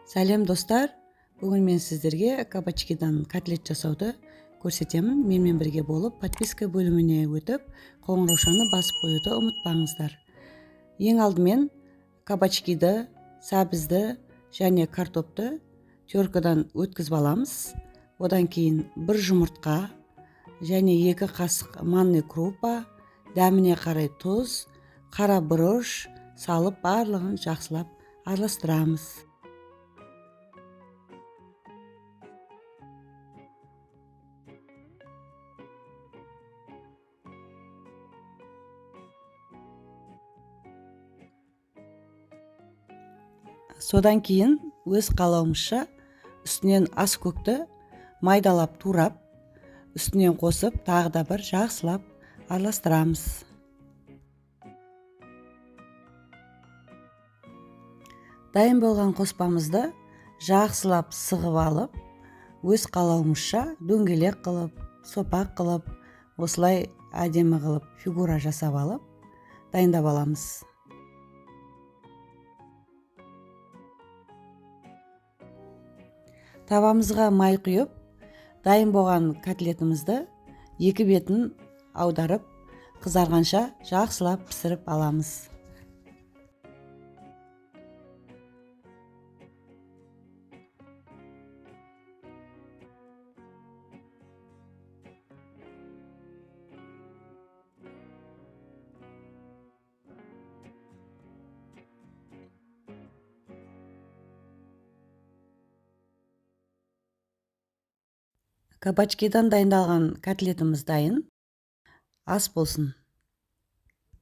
Сәлем достар, бүгін мен сіздерге кабачкидан котлет жасауды көрсетемін. Менімен бірге болып подписка бөліміне өтіп, қоңыраушаны басып қоюды ұмытпаңыздар. Ең алдымен кабачкиді, сәбізді және картопты теркадан өткізіп аламыз. Одан кейін бір жұмыртқа және 2 қасық манный крупа, дәміне қарай тұз, қара бұрыш салып барлығын жақсылап араластырамыз. Содан кейін өз қалауымызша үстінен ас көкті майдалап турап, үстінен қосып, тағы да бір жақсылап араластырамыз. Дайын болған қоспамызды жақсылап сығып алып, өз қалауымызша дөңгелек қылып, сопақ қылып, осылай әдемі қылып фигура жасап алып, дайындап аламыз. Тавамызға май құйып, дайын болған котлетімізді екі бетін аударып, қызарғанша жақсылап пісіріп аламыз. Кабачкидан дайындалған котлетіміз дайын. Ас болсын.